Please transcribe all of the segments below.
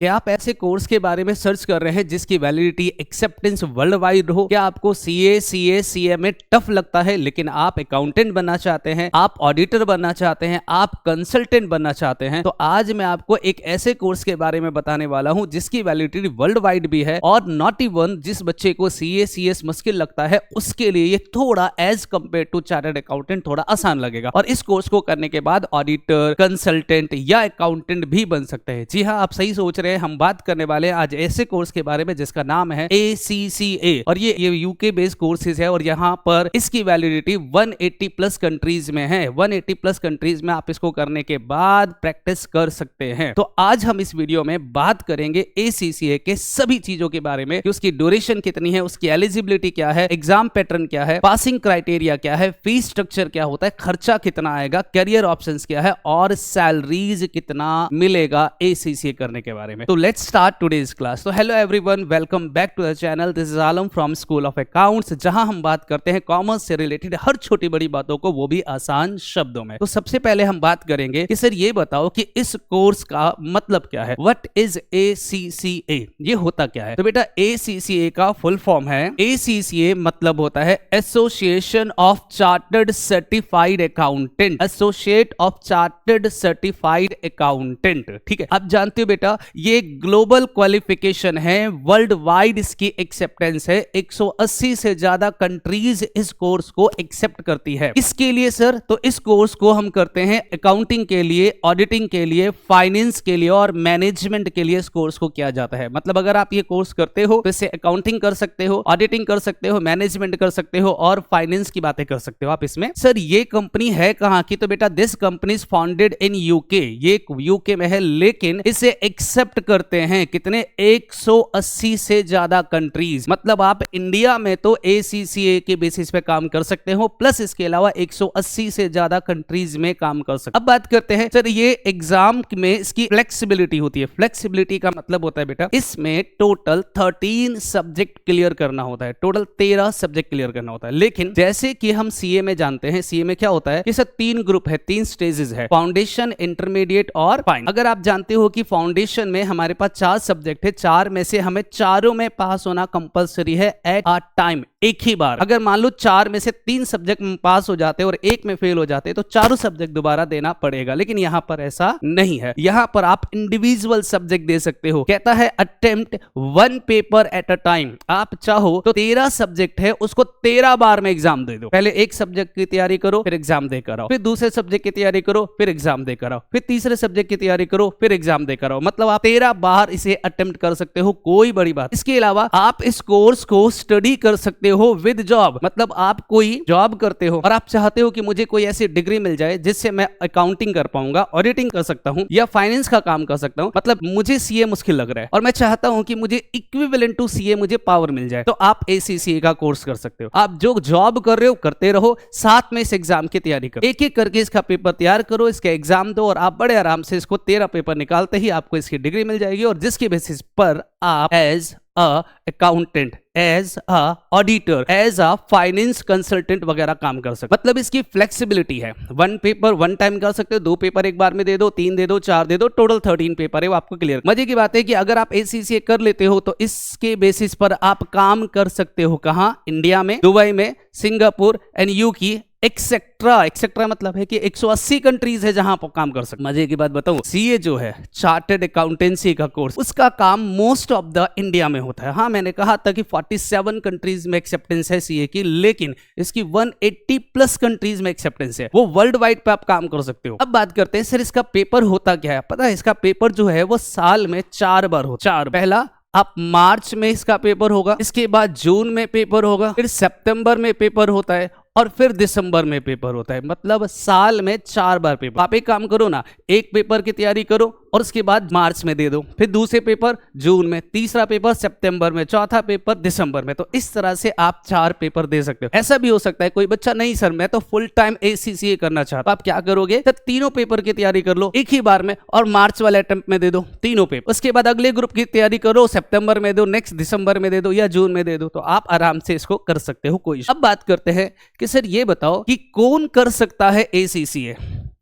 क्या आप ऐसे कोर्स के बारे में सर्च कर रहे हैं जिसकी वैलिडिटी एक्सेप्टेंस वर्ल्ड वाइड हो? क्या आपको सीए में टफ लगता है लेकिन आप अकाउंटेंट बनना चाहते हैं, आप ऑडिटर बनना चाहते हैं, आप कंसल्टेंट बनना चाहते हैं, तो आज मैं आपको एक ऐसे कोर्स के बारे में बताने वाला हूं जिसकी वैलिडिटी वर्ल्ड वाइड भी है और नॉट इवन जिस बच्चे को सीएस मुश्किल लगता है उसके लिए ये थोड़ा as compare to chartered accountant थोड़ा आसान लगेगा और इस कोर्स को करने के बाद ऑडिटर, कंसल्टेंट या अकाउंटेंट भी बन सकते हैं। जी हाँ, आप सही सोच रहे हैं। हम बात करने वाले हैं आज ऐसे कोर्स के बारे में जिसका नाम है ACCA और ये यूके बेस्ड कोर्सेज है और यहाँ पर इसकी वैलिडिटी 180 प्लस कंट्रीज में है। 180 प्लस कंट्रीज में आप इसको करने के बाद प्रैक्टिस कर सकते हैं। तो आज हम इस वीडियो में बात करेंगे ACCA के सभी चीजों के बारे में कि उसकी ड्यूरेशन कितनी है, उसकी एलिजिबिलिटी क्या है, एग्जाम पैटर्न क्या है, पासिंग क्राइटेरिया क्या है, फीस स्ट्रक्चर क्या होता है, खर्चा कितना आएगा, करियर ऑप्शंस क्या है और सैलरीज कितना मिलेगा ACCA करने के बारे में। तो लेट्स स्टार्ट टुडेज क्लास। तो hello everyone, welcome back to the channel. This is Alam from school of accounts, जहां हम बात करते हैं कॉमर्स से रिलेटेड हर छोटी बड़ी बातों को, वो भी आसान शब्दों में। तो सबसे पहले हम बात करेंगे कि सर ये बताओ कि इस कोर्स का मतलब क्या है। व्हाट इज ACCA, ये होता क्या है? तो बेटा ACCA का फुल फॉर्म है, ACCA मतलब होता है association of chartered certified accountant, associate of chartered certified accountant. ठीक है, आप जानते हो बेटा ये ग्लोबल क्वालिफिकेशन है, वर्ल्ड वाइड इसकी एक्सेप्टेंस है। 180 से ज्यादा कंट्रीज इस कोर्स को एक्सेप्ट करती है। इसके लिए सर, तो इस कोर्स को हम करते हैं अकाउंटिंग के लिए, ऑडिटिंग के लिए, फाइनेंस के लिए और मैनेजमेंट के लिए इस कोर्स को किया जाता है। मतलब अगर आप ये कोर्स करते हो तो इससे अकाउंटिंग कर सकते हो, ऑडिटिंग कर सकते हो, मैनेजमेंट कर सकते हो और फाइनेंस की बातें कर सकते हो आप इसमें। सर ये कंपनी है कहां की? तो बेटा this company is founded in UK, ये यूके में है लेकिन इसे एक्सेप्ट करते हैं कितने? 180 से ज्यादा कंट्रीज। मतलब आप इंडिया में तो ACCA के बेसिस पे काम कर सकते हो, प्लस इसके अलावा 180 से ज्यादा कंट्रीज में काम कर सकते। अब बात करते हैं सर, ये एग्जाम में इसकी फ्लेक्सिबिलिटी होती है। फ्लेक्सिबिलिटी का मतलब होता है बेटा इसमें टोटल 13 सब्जेक्ट क्लियर करना होता है, टोटल 13 सब्जेक्ट क्लियर करना होता है। लेकिन जैसे कि हम CA में जानते हैं, CA में क्या होता है कि सर 3 ग्रुप है, 3 स्टेजेस है, फाउंडेशन, इंटरमीडिएट और फाइनल। अगर आप जानते हो कि फाउंडेशन में हमारे पास 4 सब्जेक्ट है, 4 में से हमें चारों में पास होना कंपलसरी है एट अ टाइम, एक ही बार। अगर मान लो 4 में से 3 सब्जेक्ट में पास हो जाते और एक में फेल हो जाते तो चारों सब्जेक्ट दोबारा देना पड़ेगा, लेकिन यहां पर ऐसा नहीं है। यहां पर आप इंडिविजुअल सब्जेक्ट दे सकते हो। कहता है attempt 1 paper at a time. आप चाहो तो 13 सब्जेक्ट है उसको 13 बार में एग्जाम दे दो। पहले एक सब्जेक्ट की तैयारी करो, फिर एग्जाम देकर आओ, फिर दूसरे सब्जेक्ट की तैयारी करो, फिर एग्जाम देकर आओ, फिर तीसरे सब्जेक्ट की तैयारी करो, फिर एग्जाम देकर आओ। मतलब आप 13 बार इसे अटेम्प्ट कर सकते हो, कोई बड़ी बात। इसके अलावा आप इस कोर्स को स्टडी कर सकते हो विद जॉब। मतलब आप कोई जॉब करते हो और आप चाहते हो कि मुझे कोई ऐसी डिग्री मिल जाए जिससे मैं अकाउंटिंग कर पाऊंगा, ऑडिटिंग कर सकता हूं या फाइनेंस का काम कर सकता हूं। मतलब मुझे CA मुश्किल लग रहा है और मैं चाहता हूं कि मुझे इक्विवेलेंट टू CA मुझे पावर मिल जाए, तो आप ACCA का कोर्स कर सकते हो। आप जो जॉब कर रहे हो करते रहो, साथ में इस एग्जाम की तैयारी करो, एक एक करके इसका पेपर तैयार करो, इसका एग्जाम दो और आप बड़े आराम से इसको 13 पेपर निकालते ही आपको इसकी डिग्री मिल जाएगी और जिसके बेसिस पर आप as a accountant, as a auditor, as a finance consultant वगैरह काम कर सकते। मतलब इसकी फ्लेक्सिबिलिटी है। 1 पेपर 1 टाइम कर सकते हो, 2 पेपर एक बार में दे दो, 3 दे दो, 4 दे दो, टोटल 13 पेपर है वो आपको क्लियर। मजे की बात है कि अगर आप ACCA कर लेते हो तो इसके बेसिस पर आप काम कर सकते हो कहां? इंडिया में, दुबई में, सिंगापुर एंड यूके एक्सेट्रा मतलब है कि 180 कंट्रीज है जहां आप काम कर सकते। मजे की बात बताऊं, CA जो है चार्टर्ड अकाउंटेंसी का कोर्स, उसका काम मोस्ट ऑफ द इंडिया में होता है। हाँ, मैंने कहा था कि 47 कंट्रीज में एक्सेप्टेंस है CA की, लेकिन इसकी 180 प्लस कंट्रीज में एक्सेप्टेंस है, वो वर्ल्ड वाइड पे आप काम कर सकते हो। अब बात करते हैं सर इसका पेपर होता क्या है। पता है इसका पेपर जो है वो साल में 4 बार हो। 4, पहला आप मार्च में इसका पेपर होगा, इसके बाद जून में पेपर होगा, फिर सितंबर में पेपर होता है और फिर दिसंबर में पेपर होता है। मतलब साल में 4 बार पेपर। आप एक काम करो ना, एक पेपर की तैयारी करो और उसके बाद मार्च में दे दो, फिर दूसरे पेपर जून में, तीसरा पेपर सितंबर में, चौथा पेपर दिसंबर में। तो इस तरह से आप 4 पेपर दे सकते हो। ऐसा भी हो सकता है कोई बच्चा नहीं सर मैं तो फुल टाइम ACCA करना चाहता, आप क्या करोगे तो तीनों पेपर की तैयारी कर लो एक ही बार में और मार्च वाले अटेम्प्ट में दे दो तीनों पेपर। उसके बाद अगले ग्रुप की तैयारी करो, सितंबर में दो, नेक्स्ट दिसंबर में दे दो या जून में दे दो, तो आप आराम से इसको कर सकते हो कोई। अब बात करते हैं कि सर ये बताओ कि कौन कर सकता है ACCA।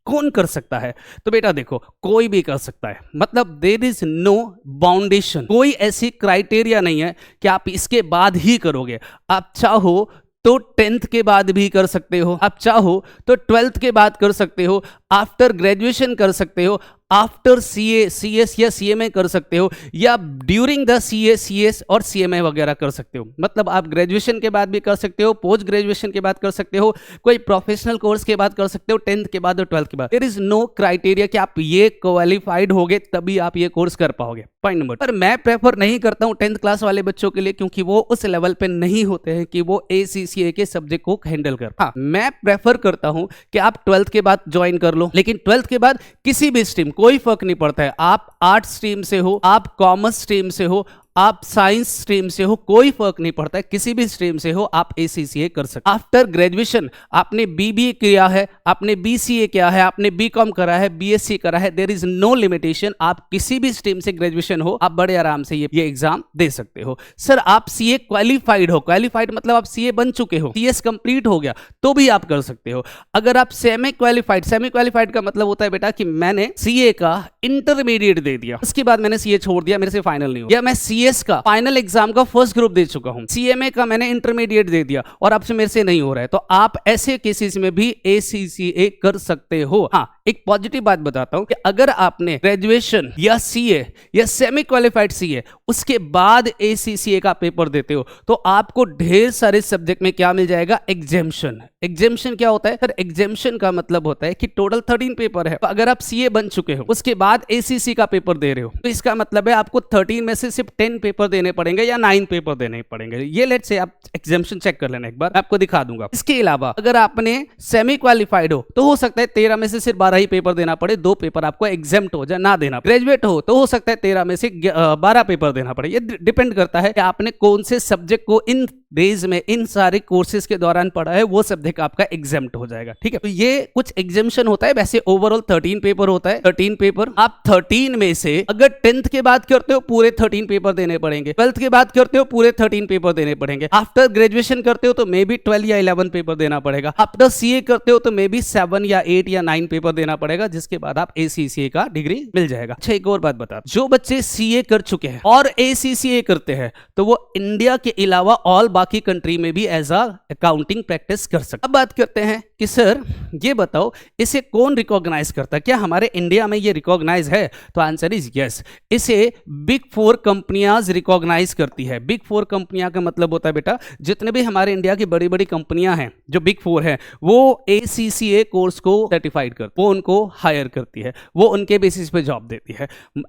कौन कर सकता है? तो बेटा देखो, कोई भी कर सकता है, मतलब देयर इज नो बाउंडेशन, कोई ऐसी क्राइटेरिया नहीं है कि आप इसके बाद ही करोगे। आप चाहो तो 10th के बाद भी कर सकते हो, आप चाहो तो 12th के बाद कर सकते हो, आफ्टर ग्रेजुएशन कर सकते हो, आफ्टर सीए, सीएस या सीएमए कर सकते हो, या ड्यूरिंग द सीए, सीएस और सीएमए वगैरह कर सकते हो। मतलब आप ग्रेजुएशन के बाद भी कर सकते हो, पोस्ट ग्रेजुएशन के बाद कर सकते हो, कोई प्रोफेशनल कोर्स के बाद कर सकते हो, 10th के बाद और 12th के बाद। देयर इज नो क्राइटेरिया कि आप ये क्वालिफाइड होगे तभी आप ये कोर्स कर पाओगे। Point number. पर मैं प्रेफर नहीं करता हूं 10th क्लास वाले बच्चों के लिए, क्योंकि वो उस लेवल पे नहीं होते हैं कि वो ACCA के सब्जेक्ट को हैंडल कर। हाँ, मैं प्रेफर करता हूं कि आप 12th के बाद ज्वाइन कर लो, लेकिन 12th के बाद किसी भी स्ट्रीम, कोई फर्क नहीं पड़ता है, आप आर्ट स्ट्रीम से हो, आप कॉमर्स स्ट्रीम से हो, आप साइंस स्ट्रीम से हो, कोई फर्क नहीं पड़ता है, किसी भी स्ट्रीम से हो आप ACCA कर सकते। आफ्टर ग्रेजुएशन आपने BBA किया है, आपने BCA किया है, आपने BCom करा है, BSc करा है, देयर इज नो लिमिटेशन, आप किसी भी स्ट्रीम से ग्रेजुएशन हो, आप बड़े आराम से ये एग्जाम दे सकते हो। सर आप CA क्वालिफाइड हो, क्वालिफाइड मतलब आप CA बन चुके हो, CS कंप्लीट हो गया तो भी आप कर सकते हो। अगर आप सेमी क्वालिफाइड, सेमी क्वालिफाइड का मतलब होता है बेटा कि मैंने CA का इंटरमीडिएट दे दिया, उसके बाद मैंने CA छोड़ दिया, मेरे से फाइनल नहीं हो, या मैं CS का फाइनल एग्जाम का फर्स्ट ग्रुप दे चुका हूं, CMA का मैंने इंटरमीडिएट दे दिया और अब से मेरे से नहीं हो रहा है, तो आप ऐसे केसेस में भी ACCA कर सकते हो। हाँ, एक पॉजिटिव बात बताता हूं कि अगर आपने ग्रेजुएशन या CA या सेमी क्वालिफाइड CA उसके बाद ACCA का पेपर देते हो तो आपको ढेर सारे सब्जेक्ट में क्या मिल जाएगा? एग्जेम्पशन। एग्जेम्पशन क्या होता है सर? एग्जेम्पशन का मतलब होता है कि टोटल 13 पेपर है, तो अगर आप CA बन चुके हो उसके बाद ACC का पेपर दे रहे हो तो इसका मतलब है आपको 13 में से सिर्फ 10 पेपर देने पड़ेंगे या 9 पेपर देने पड़ेंगे। ये लेट्स से आप एग्जेम्पशन चेक कर लेना, एक बार आपको दिखा दूंगा। इसके अलावा अगर आपने सेमी क्वालिफाइड हो तो हो सकता है 13 में से सिर्फ 12 ही पेपर देना पड़े, 2 पेपर आपको एग्जेम्प्ट हो जाए, ना देना। ग्रेजुएट हो तो हो सकता है 13 में से 12 पेपर देना पड़े। ये डिपेंड करता है कि आपने कौन से सब्जेक्ट को इन डेज में इन सारे कोर्सेज के दौरान पढ़ा है, वो सब्जेक्ट आपका एग्जेम्प्ट हो जाएगा। ठीक है, तो ये कुछ एग्जेम्पशन होता है। वैसे ओवरऑल 13 पेपर होता है, 13 पेपर। आप 13 में से अगर 10th के बाद करते हो पूरे 13 पेपर देने पड़ेंगे, 12th के बाद करते हो पूरे 13 पेपर देने पड़ेंगे, आफ्टर ग्रेजुएशन करते हो तो मे बी 12 या 11 पेपर देना पड़ेगा, आफ्टर CA करते हो तो मे बी 7 या 8 या 9 पेपर देना पड़ेगा, जिसके बाद आप ACCA का डिग्री मिल जाएगा। अच्छा, एक और बात बता, जो बच्चे CA कर चुके हैं और ACCA करते हैं तो वो इंडिया के अलावा ऑल बाकी कंट्री में भी एज अ अकाउंटिंग प्रैक्टिस कर सकते। अब बात करते हैं कि सर ये बताओ इसे कौन रिकॉग्नाइज करता है, क्या हमारे इंडिया में ये रिकॉग्नाइज है? तो आंसर इज यस, इसे बिग 4 कंपनियां रिकॉग्नाइज करती है। बिग 4 कंपनियां का मतलब होता है बेटा जितने भी हमारे इंडिया की बड़ी बड़ी कंपनियां हैं जो बिग 4 है वो ACCA कोर्स को सर्टिफाइड करती है, वो उनको हायर करती है, वो उनके बेसिस पे जॉब देती है।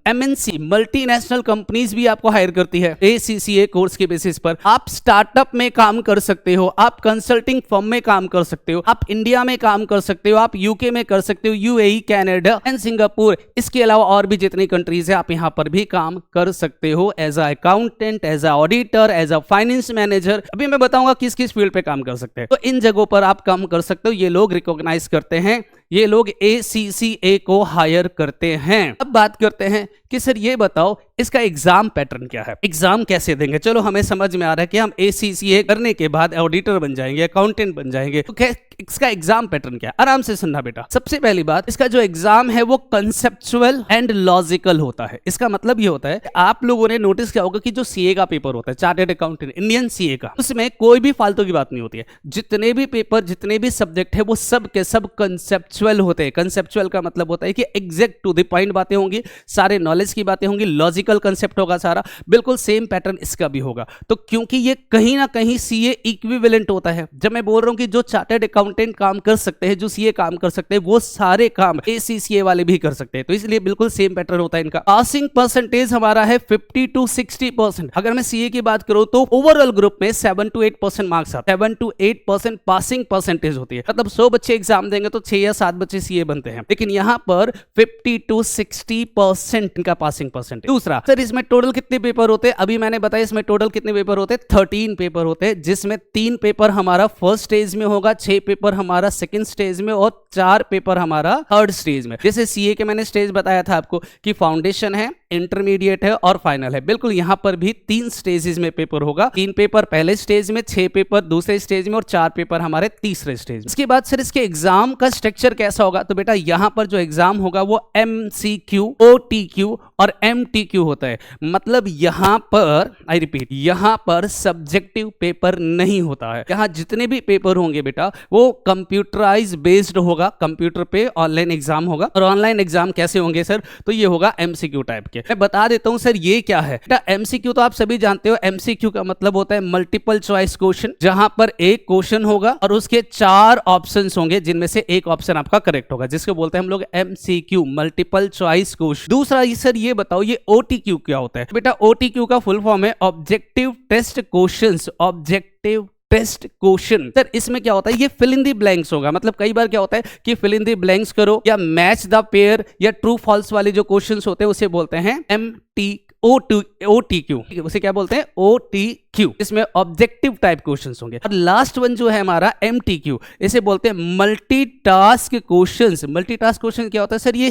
MNC मल्टीनेशनल कंपनीज भी आपको हायर करती है ACCA कोर्स के बेसिस पर। आप स्टार्टअप में काम कर सकते हो, आप कंसल्टिंग फर्म में काम कर सकते हो, आप इंडिया में काम कर सकते हो, आप UK में कर सकते हो, UAE, कनाडा एंड सिंगापुर। इसके अलावा और भी जितनी कंट्रीज है आप यहां पर भी काम कर सकते हो as a accountant, as a auditor, as a finance manager. अभी मैं बताऊंगा किस किस फील्ड पे काम कर सकते हैं, तो इन जगहों पर आप काम कर सकते हो। ये लोग रिकॉग्नाइज करते हैं, ये लोग ACCA को हायर करते हैं। अब बात करते हैं कि सर ये बताओ इसका एग्जाम पैटर्न क्या है, एग्जाम कैसे देंगे? चलो हमें समझ में आ रहा है कि हम ACCA करने के बाद ऑडिटर बन जाएंगे, अकाउंटेंट बन जाएंगे, तो क्या इसका एग्जाम पैटर्न क्या है? आराम से सुनना बेटा। सबसे पहली बात, इसका जो एग्जाम है वो कंसेप्चुअल एंड लॉजिकल होता है। इसका मतलब ये होता है आप लोगों ने नोटिस किया होगा कि जो CA का पेपर होता है, चार्टर्ड अकाउंटेंट इंडियन CA का, उसमें कोई भी फालतू की बात नहीं होती है। जितने भी पेपर, जितने भी सब्जेक्ट है वो सब के सब कंसेप्चुअल होते हैं। कंसेप्चुअल का मतलब होता है कि एग्जैक्ट टू द पॉइंट बातें होंगी, सारे नॉलेज की बातें होंगी, लॉजिकल कंसेप्ट होगा सारा। बिल्कुल सेम पैटर्न इसका भी होगा। तो क्योंकि ये कहीं ना कहीं CA इक्विवेलेंट होता है, जब मैं बोल रहा हूं कि जो चार्टर्ड अकाउंटेंट काम कर सकते हैं, जो CA काम कर सकते हैं, वो सारे काम ACCA वाले भी कर सकते हैं। तो इसलिए बिल्कुल सेम पैटर्न होता है इनका। पासिंग परसेंटेज हमारा है 50 to 60%। अगर मैं CA की बात करूं तो ओवरऑल ग्रुप में 7 to 8% मार्क्स आते हैं, 7 to 8% पासिंग परसेंटेज होती है। मतलब 100 बच्चे एग्जाम देंगे तो 6 या 7 बच्चे CA बनते हैं, लेकिन यहां पर 50 to 60% इनका पासिंग परसेंटेज। दूसरा, सर इसमें टोटल कितने पेपर होते हैं? अभी मैंने बताया इसमें टोटल कितने पेपर होते हैं, 13 पेपर होते हैं, जिसमें 3 पेपर हमारा फर्स्ट स्टेज में होगा, 6 पेपर हमारा सेकंड स्टेज में और 4 पेपर हमारा थर्ड स्टेज में। जैसे CA के मैंने स्टेज बताया था आपको कि फाउंडेशन है, इंटरमीडिएट है और फाइनल है। बिल्कुल यहां पर भी 3 स्टेजेस में पेपर होगा, 3 पेपर पहले स्टेज में, 6 पेपर दूसरे स्टेज में और 4 पेपर हमारे तीसरे स्टेज में। इसके बाद सर इसके एग्जाम का स्ट्रक्चर कैसा होगा, तो बेटा यहाँ पर जो एग्जाम होगा वो MCQ, OTQ और MTQ होता है। मतलब यहाँ पर, आई रिपीट, यहाँ पर सब्जेक्टिव पेपर नहीं होता है। यहाँ जितने भी पेपर होंगे बेटा वो कंप्यूटराइज बेस्ड होगा, कंप्यूटर पे ऑनलाइन एग्जाम होगा। और ऑनलाइन एग्जाम कैसे होंगे सर, तो ये होगा MCQ टाइप के। मैं बता देता हूँ सर ये क्या है बेटा। MCQ तो आप सभी जानते हो, MCQ का मतलब होता है मल्टीपल चॉइस क्वेश्चन, जहां पर एक क्वेश्चन होगा और उसके 4 ऑप्शंस होंगे जिनमें से एक ऑप्शन आपका करेक्ट होगा, जिसको बोलते हैं हम लोग MCQ, मल्टीपल चॉइस क्वेश्चन। दूसरा सर ये बताओ ये OTQ क्या होता है। बेटा OTQ का फुल फॉर्म है objective test questions, objective test question. Sir इसमें क्या होता है, ये फिल इन दी ब्लैंक्स होगा। मतलब कई बार क्या होता है कि फिल इन दी ब्लैंक्स करो या मैच द पेयर या ट्रू फॉल्स वाले जो क्वेश्चंस होते हैं उसे बोलते हैं OTQ, उसे क्या बोलते हैं, OTQ। इसमें ऑब्जेक्टिव टाइप क्वेश्चंस होंगे। और लास्ट वन जो है हमारा MTQ, इसे बोलते हैं मल्टीटास्क क्वेश्चंस। मल्टीटास्क क्वेश्चन क्या होता है सर, ये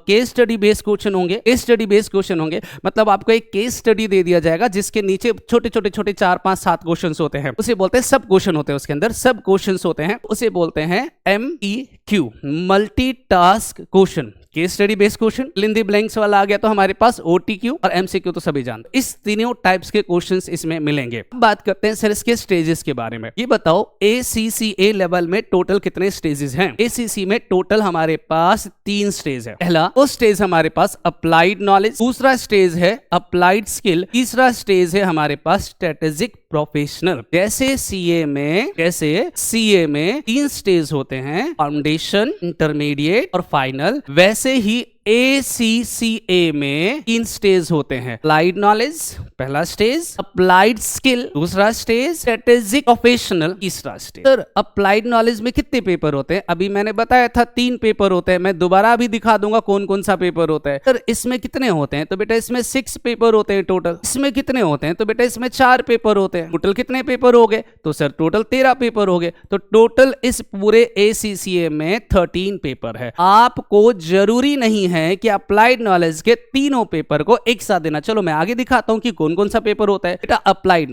केस स्टडी बेस्ड क्वेश्चन होंगे। केस स्टडी बेस्ड क्वेश्चन होंगे मतलब आपको एक केस स्टडी दे दिया जाएगा जिसके नीचे छोटे छोटे 4, 5, 7 क्वेश्चंस होते हैं, उसे बोलते हैं सब क्वेश्चन होते हैं, उसके अंदर सब क्वेश्चंस होते हैं, उसे बोलते हैं MEQ, multitask question. Case study based question, fill in the blanks वाला आ गया तो हमारे पास OTQ और MCQ तो सभी जानते हैं। इस तीनों टाइप्स के क्वेश्चंस इसमें मिलेंगे। अब बात करते हैं सर इसके स्टेजेस के बारे में। ये बताओ ACCA लेवल में टोटल कितने स्टेजेस हैं। ACC में टोटल हमारे पास 3 स्टेज है। पहला वो स्टेज हमारे पास अप्लाइड नॉलेज, दूसरा स्टेज है अप्लाइड स्किल, तीसरा स्टेज है हमारे पास स्ट्रेटेजिक प्रोफेशनल। जैसे CA में 3 स्टेज होते हैं, फाउंडेशन, इंटरमीडिएट और फाइनल, वैसे ही ACCA में 3 स्टेज होते हैं। अप्लाइड नॉलेज पहला स्टेज, अप्लाइड स्किल दूसरा स्टेज, स्ट्रेटेजिक प्रोफेशनल तीसरा स्टेज। सर अप्लाइड नॉलेज में कितने पेपर होते हैं, अभी मैंने बताया था 3 पेपर होते हैं। मैं दोबारा भी दिखा दूंगा कौन कौन सा पेपर होता है। सर इसमें कितने होते हैं, तो बेटा इसमें 6 पेपर होते हैं टोटल। इसमें कितने होते हैं, तो बेटा इसमें 4 पेपर होते हैं। टोटल कितने पेपर हो गए, तो सर टोटल 13 पेपर हो गए। तो टोटल इस पूरे ACCA में 13 पेपर है। आपको जरूरी नहीं है कि अप्लाइड नॉलेज के तीनों पेपर को एक साथ देना। चलो मैं आगे दिखाता हूं कि कौन कौन सा पेपर होता है। बेटा अप्लाइड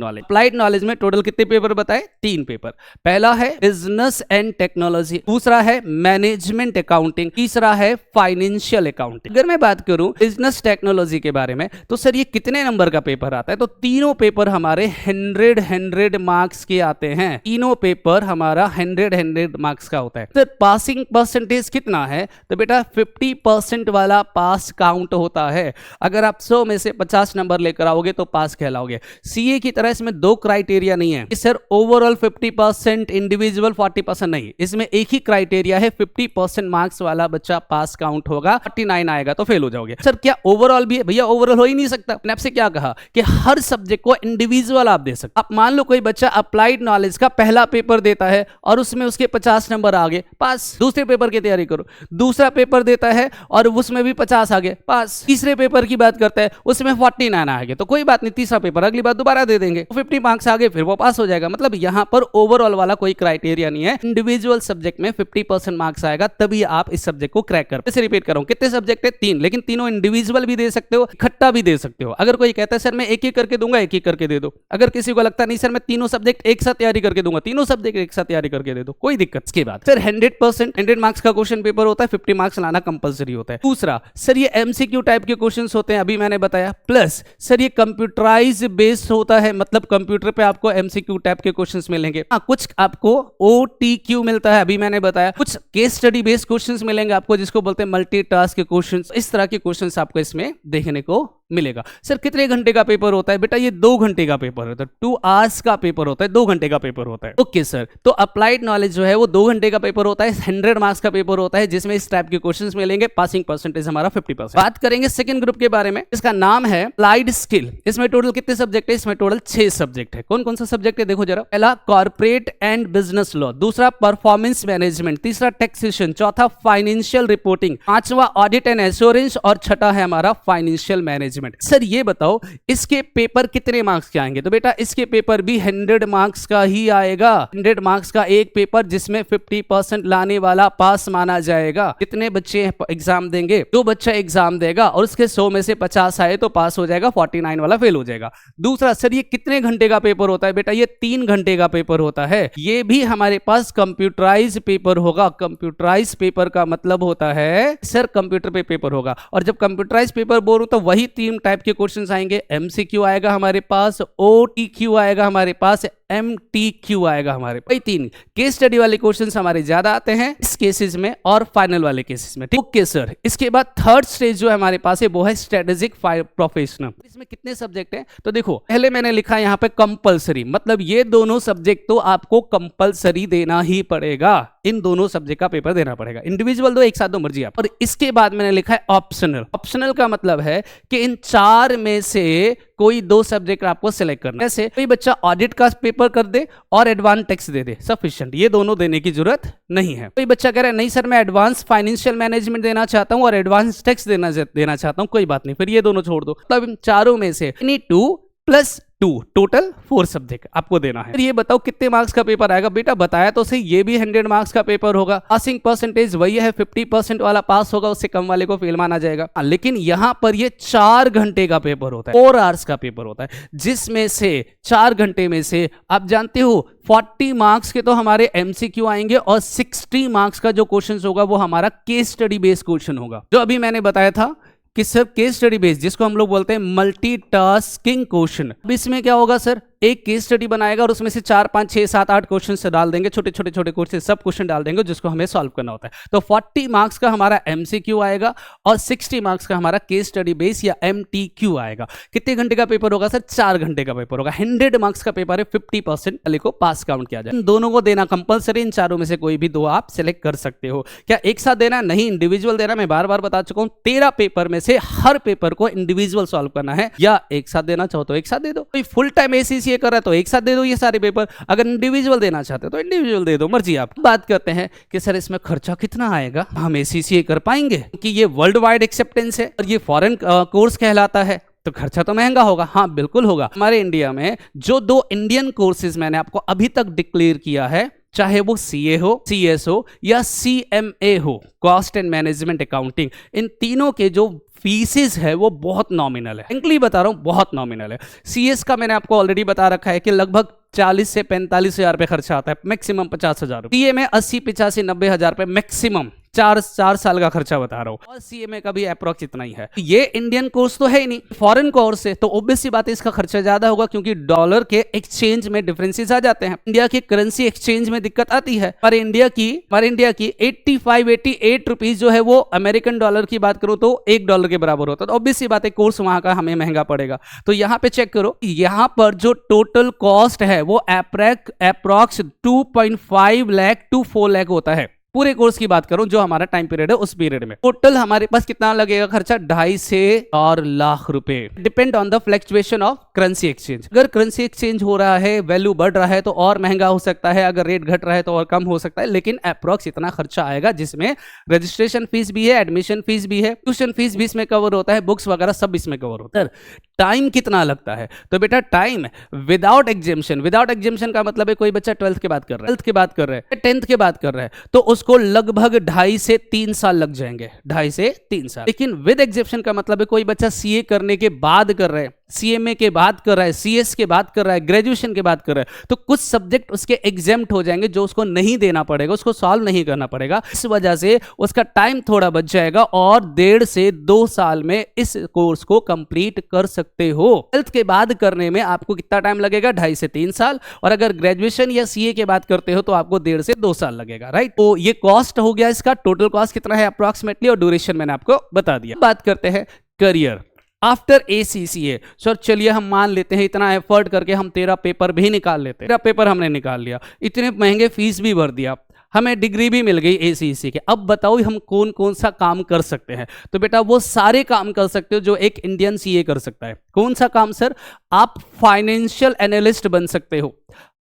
नॉलेज में टोटल कितने पेपर बताए, 3 पेपर। पहला है बिजनेस एंड टेक्नोलॉजी, दूसरा है मैनेजमेंट अकाउंटिंग, तीसरा है फाइनेंशियल अकाउंटिंग। अगर मैं बात करूं बिजनेस टेक्नोलॉजी के बारे में तो सर ये कितने नंबर का पेपर आता है, तो तीनों पेपर हमारे 100 मार्क्स के आते हैं। तीनों पेपर हमारा 100 मार्क्स का होता है। तो पासिंग परसेंटेज कितना है, तो बेटा 50% वाला पास काउंट होता है। अगर आप 100 में से 50 नंबर लेकर आओगे तो पास कहलाओगे। CA की तरह इसमें 2 क्राइटेरिया नहीं है सर, ओवरऑल 50%, इंडिविजुअल 40% नहीं। इसमें एक ही क्राइटेरिया है, 50% मार्क्स वाला बच्चा पास काउंट होगा, 49 आएगा तो फेल हो जाओगे। सर क्या ओवरऑल भी है, भैया ओवरऑल हो ही नहीं सकता। मैंने आपसे क्या कहा कि हर सब्जेक्ट को इंडिविजुअल आप दे सकते। आप मान लो कोई बच्चा अप्लाइड नॉलेज का पहला पेपर देता है और उसमें उसके 50 नंबर आ गए, पास। दूसरे पेपर की तैयारी करो, दूसरा पेपर देता है और उसमें भी 50 आ गए, पास। तीसरे पेपर की बात करता है उसमें 49 आ गए, तो कोई बात नहीं, तीसरा पेपर अगली बार दोबारा दे देंगे, 50 मार्क्स आ गए, फिर वो पास हो जाएगा। मतलब यहां पर ओवरऑल वाला कोई क्राइटेरिया नहीं है। इंडिविजुअल सब्जेक्ट में 50% मार्क्स आएगा तभी आप इस सब्जेक्ट को क्रैक कर। इसे रिपीट करो, कितने सब्जेक्ट है, 3, लेकिन तीनों इंडिविजुअल भी दे सकते हो, इकट्ठा भी दे सकते हो। अगर कोई कहता है सर मैं एक एक करके दूंगा, एक एक करके दे दो। अगर किसी को लगता नहीं सर मैं तीनों सब्जेक्ट एक साथ तैयारी करके दूंगा, तीनों सब्जेक्ट एक साथ तैयारी करके दे दो, कोई दिक्कत। इसके बाद सर 100 मार्क्स का क्वेश्चन पेपर होता है, 50 मार्क्स लाना कंपलसरी होता है। दूसरा सर ये MCQ टाइप के क्वेश्चंस होते हैं, अभी मैंने बताया। प्लस सर ये कंप्यूटराइज बेस्ड होता है, मतलब कंप्यूटर पे आपको MCQ टाइप के क्वेश्चंस मिलेंगे। कुछ आपको OTQ मिलता है, अभी मैंने बताया। कुछ केस स्टडी बेस्ड क्वेश्चंस मिलेंगे आपको, जिसको बोलते हैं मल्टीटास्क क्वेश्चंस। इस तरह के क्वेश्चंस आपको इसमें देखने को मिलेगा। सर कितने घंटे का पेपर होता है, बेटा ये 2 घंटे का पेपर होता है, 2 आवर्स का पेपर होता है, 2 घंटे का पेपर होता है। ओके सर, तो अप्लाइड नॉलेज जो है वो 2 घंटे का पेपर होता है, 100 मार्क्स का पेपर होता है, जिसमें इस टाइप के क्वेश्चंस मिलेंगे। पासिंग परसेंटेज हमारा 50%। बात करेंगे सेकंड ग्रुप के बारे में, इसका नाम है अप्लाइड स्किल। इसमें टोटल कितने सब्जेक्ट है, इसमें टोटल 6 सब्जेक्ट है। कौन कौन सा सब्जेक्ट है देखो जरा। पहला कॉर्पोरेट एंड बिजनेस लॉ, दूसरा परफॉर्मेंस मैनेजमेंट, तीसरा टैक्सेशन, चौथा फाइनेंशियल रिपोर्टिंग, पांचवा ऑडिट एंड एश्योरेंस और छठा है हमारा फाइनेंशियल मैनेजमेंट। मैनेजमेंट। सर ये बताओ इसके पेपर कितने मार्क्स के आएंगे? तो बेटा इसके पेपर भी 100 मार्क्स का ही आएगा। 100 मार्क्स का एक पेपर जिसमें 50% लाने वाला पास माना जाएगा। कितने बच्चे एग्जाम देंगे? 2 बच्चा एग्जाम देगा और उसके 100 में से 50 आए तो पास हो जाएगा, 49 वाला फेल हो जाएगा। दूसरा, सर ये कितने घंटे का पेपर होता है? बेटा ये 3 घंटे का पेपर होता है। ये भी हमारे पास कंप्यूटराइज पेपर होगा। कंप्यूटराइज पेपर का मतलब होता है सर कंप्यूटर पे पेपर होगा। और जब कंप्यूटराइज पेपर बोलूं तो वही 3 टाइप के क्वेश्चंस आएंगे। एमसीक्यू आएगा हमारे पास, ओटीक्यू आएगा हमारे पास, MTQ आएगा हमारे पास। 3 केस स्टडी वाले क्वेश्चंस हमारे ज्यादा आते हैं इस केसेस में और फाइनल वाले केसेस में। ओके सर, इसके बाद थर्ड स्टेज जो है हमारे पास है वो है स्ट्रेटेजिक प्रोफेशनल। इसमें कितने सब्जेक्ट हैं? तो देखो पहले मैंने लिखा है यहाँ पे कंपलसरी, मतलब ये दोनों सब्जेक्ट तो आपको कंपलसरी देना ही पड़ेगा। इन दोनों सब्जेक्ट का पेपर देना पड़ेगा। इंडिविजुअल दो, एक साथ दो, मर्जी आप। और इसके बाद मैंने लिखा है ऑप्शनल। ऑप्शनल का मतलब है कि इन 4 में से कोई 2 सब्जेक्ट आपको सिलेक्ट करना है। जैसे कोई बच्चा ऑडिट का पेपर कर दे और एडवांस टैक्स दे दे, सफिशिएंट, ये दोनों देने की जरूरत नहीं है। कोई बच्चा कह रहा है नहीं सर मैं एडवांस फाइनेंशियल मैनेजमेंट देना चाहता हूं और एडवांस टैक्स देना चाहता हूं, कोई बात नहीं, फिर ये दोनों छोड़ दो। तब इन चारों में से 2 + 2 टोटल 4 सब्जेक्ट आपको देना है। फिर ये बताओ कितने मार्क्स का पेपर आएगा? बेटा बताया तो सही, ये भी 100 मार्क्स का पेपर होगा। पासिंग परसेंटेज वही है, 50% वाला पास होगा, उससे कम वाले को फेल माना जाएगा। लेकिन यहां पर ये 4 घंटे का पेपर होता है, 4 आवर्स का पेपर होता है, जिसमें से 4 घंटे में से आप जानते हो 40 मार्क्स के तो हमारे एमसीक्यू आएंगे और 60 मार्क्स का जो क्वेश्चन होगा वो हमारा केस स्टडी बेस्ड क्वेश्चन होगा। जो अभी मैंने बताया था कि सर केस स्टडी बेस, जिसको हम लोग बोलते हैं मल्टीटास्किंग क्वेश्चन। अब इसमें क्या होगा सर, एक केस स्टडी बनाएगा और उसमें से 4, 5, 6, 7, 8 क्वेश्चन से डाल देंगे, छोटे छोटे क्वेश्चन, सब क्वेश्चन डाल देंगे जिसको हमें सॉल्व करना होता है। तो 40 मार्क्स का हमारा एमसीक्यू आएगा और 60 मार्क्स का हमारा केस स्टडी बेस या एमटीक्यू आएगा। कितने घंटे का पेपर होगा सर? 4 घंटे का पेपर होगा। 100 मार्क्स का पेपर है, 50% वाले को पास काउंट किया जाए। इन दोनों को देना कंपलसरी, इन चारों में से कोई भी 2 आप सिलेक्ट कर सकते हो। क्या एक साथ देना? नहीं, इंडिविजुअल देना। मैं बार बार बता चुका हूं, 13 पेपर में से हर पेपर को इंडिविजुअल सॉल्व करना है, या एक साथ देना चाहो तो एक साथ दे दो। कोई फुल टाइम एसीसीए कर रहा है तो एक साथ दे दो ये सारे पेपर। अगर इंडिविजुअल देना चाहते हो तो इंडिविजुअल दे दो, मर्जी आप। बात करते हैं कि सर इसमें खर्चा कितना आएगा, हम एसीसीए कर पाएंगे? कि ये वर्ल्ड वाइड एक्सेप्टेंस है और ये फॉरेन कोर्स कहलाता है, तो खर्चा तो महंगा होगा। हाँ बिल्कुल होगा। हमारे इंडिया में जो 2 इंडियन कोर्सेज मैंने आपको अभी तक डिक्लेयर किया है, चाहे वो सीए हो, सीएस हो या सीएमए हो, कॉस्ट एंड मैनेजमेंट अकाउंटिंग, इन तीनों के जो फीसेस है वो बहुत नॉमिनल है। फ्रैंकली बता रहा हूं, बहुत नॉमिनल है। सीएस का मैंने आपको ऑलरेडी बता रखा है कि लगभग 40 से 45 हजार रुपये खर्चा आता है, मैक्सिमम 50 हजार रुपये। सीए में 80, 85, 90 हजार रुपये मैक्सिमम, 4 साल का खर्चा बता रहा हूं। और सीएमए का भी अप्रोक्स इतना ही है। ये इंडियन कोर्स तो है ही नहीं, फॉरेन कोर्स है, तो ऑब्वियस सी बात है इसका खर्चा ज्यादा होगा, क्योंकि डॉलर के एक्सचेंज में डिफरेंसेस आ जाते हैं। इंडिया की करेंसी एक्सचेंज में दिक्कत आती है। हमारे इंडिया की 85-88 रुपीज जो है वो अमेरिकन डॉलर की बात करूं तो $1 के बराबर होता है। तो ऑब्वियस सी बात है कोर्स वहां का हमें महंगा पड़ेगा। तो यहां पे चेक करो, यहां पर जो टोटल कॉस्ट है वो अप्रॉक्स 2.5 लाख टू 4 लाख होता है। पूरे कोर्स की बात करूं जो हमारा टाइम पीरियड है उस पीरियड में टोटल हमारे पास कितना लगेगा खर्चा? 2.5 से 4 लाख रुपए, depend on the fluctuation of currency exchange. अगर करेंसी एक्सचेंज हो रहा है, वैल्यू बढ़ रहा है तो और महंगा हो सकता है, अगर रेट घट रहा है तो और कम हो सकता है, लेकिन अप्रॉक्स इतना खर्चा आएगा, जिसमें रजिस्ट्रेशन फीस भी है, एडमिशन फीस भी है, ट्यूशन फीस भी इसमें कवर होता है, बुक्स वगैरह सब इसमें कवर होता है। टाइम कितना लगता है? तो बेटा टाइम विदाउट एग्जामिशन का मतलब है कोई बच्चा 12th के बाद कर रहा है, 10th के बाद कर रहा है, 10th के बाद कर रहा है, तो उसको लगभग 2.5 से 3 साल लग जाएंगे, 2.5 से 3 साल। लेकिन विद एग्जेप्शन का मतलब है कोई बच्चा सीए करने के बाद कर रहा है, सीएमए के बाद कर रहा है, सीएस के बाद कर रहा है, ग्रेजुएशन के बाद कर रहा है, तो कुछ सब्जेक्ट उसके एग्जेम्प्ट हो जाएंगे जो उसको नहीं देना पड़ेगा, उसको सॉल्व नहीं करना पड़ेगा। इस वजह से उसका टाइम थोड़ा बच जाएगा और 1.5 से 2 साल में इस कोर्स को कंप्लीट कर सकते हो। 12th के बाद करने में आपको कितना टाइम लगेगा? 2.5 से 3 साल। और अगर ग्रेजुएशन या सीए के बाद करते हो तो आपको 1.5 से 2 साल लगेगा, राइट। तो ये कॉस्ट हो गया, इसका टोटल कॉस्ट कितना है अप्रॉक्सीमेटली, और ड्यूरेशन मैंने आपको बता दिया। बात करते हैं करियर आफ्टर ACCA। सर चलिए हम मान लेते हैं इतना एफर्ट करके हम 13 पेपर भी निकाल लेते हैं, 13 पेपर हमने निकाल लिया, इतने महंगे फीस भी भर दिया, हमें डिग्री भी मिल गई ACCA के। अब बताओ हम कौन कौन सा काम कर सकते हैं? तो बेटा वो सारे काम कर सकते हो जो एक इंडियन CA कर सकता है। कौन सा काम सर? आप फाइनेंशियल एनालिस्ट बन सकते हो,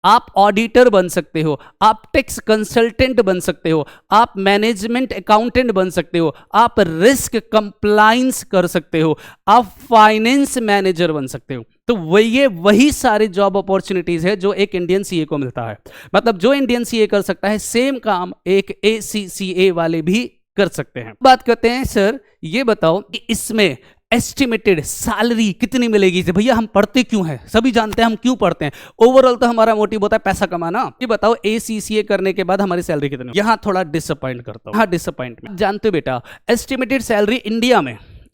आप ऑडिटर बन सकते हो, आप टैक्स कंसल्टेंट बन सकते हो, आप मैनेजमेंट अकाउंटेंट बन सकते हो, आप रिस्क कंप्लायंस कर सकते हो, आप फाइनेंस मैनेजर बन सकते हो। तो वही सारे जॉब अपॉर्चुनिटीज है जो एक इंडियन सीए को मिलता है। मतलब जो इंडियन सीए कर सकता है सेम काम एक एसीसीए वाले भी कर सकते हैं। बात करते हैं सर ये बताओ कि इसमें एस्टिमेटेड सैलरी कितनी मिलेगी? भैया हम पढ़ते क्यों हैं? सभी जानते हैं हम क्यों पढ़ते हैं। ओवरऑल तो हमारा मोटिव होता है पैसा कमाना। ये बताओ एसीसीए करने के बाद हमारी सैलरी कितनी? यहां थोड़ा डिसअपॉइंट करता हूं। हाँ डिसअपॉइंटमेंट जानते हो बेटा, एस्टिमेटेड सैलरी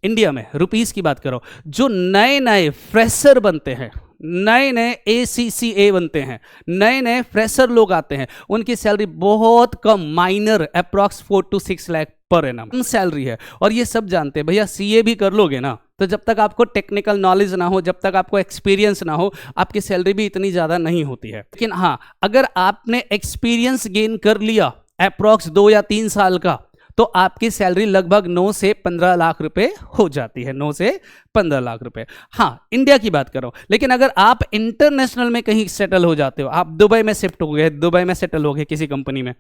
इंडिया में रुपीस की बात करो, जो नए नए फ्रेशर बनते हैं, नए नए एसीसीए बनते हैं, नए नए फ्रेशर लोग आते हैं, उनकी सैलरी बहुत कम, minor, approx 4 to 6 lakh per annum salary है। और ये सब जानते हैं भैया, सीए भी कर लोगे ना तो जब तक आपको टेक्निकल नॉलेज ना हो, जब तक आपको एक्सपीरियंस ना हो, आपकी सैलरी भी इतनी ज़्यादा नहीं होती है। लेकिन हाँ, अगर आपने एक्सपीरियंस गेन कर लिया अप्रॉक्स 2 या 3 साल का, तो आपकी सैलरी लगभग 9 से 15 लाख रुपए हो जाती है। 9 से 15 लाख रुपए। हाँ इंडिया की बात करो, लेकिन अगर आप इंटरनेशनल में कहीं सेटल हो जाते हो, आप दुबई में शिफ्ट हो गए, दुबई में सेटल हो गए किसी कंपनी में,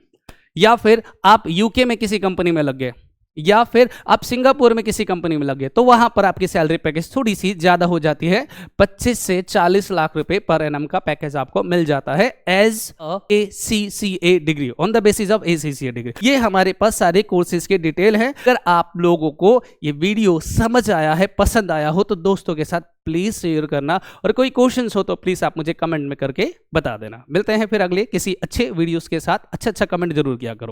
या फिर आप यूके में किसी कंपनी में लग गए, या फिर आप सिंगापुर में किसी कंपनी में लग गए, तो वहां पर आपकी सैलरी पैकेज थोड़ी सी ज्यादा हो जाती है। 25 से 40 लाख रुपए पर एनम का पैकेज आपको मिल जाता है as ACCA degree, on the basis of ACCA degree. ये हमारे पास सारे कोर्सेज के डिटेल है। अगर आप लोगों को ये वीडियो समझ आया है, पसंद आया हो, तो दोस्तों के साथ प्लीज शेयर करना, और कोई क्वेश्चंस हो तो प्लीज आप मुझे कमेंट में करके बता देना। मिलते हैं फिर अगले किसी अच्छे वीडियोस के साथ। अच्छा कमेंट जरूर किया करो।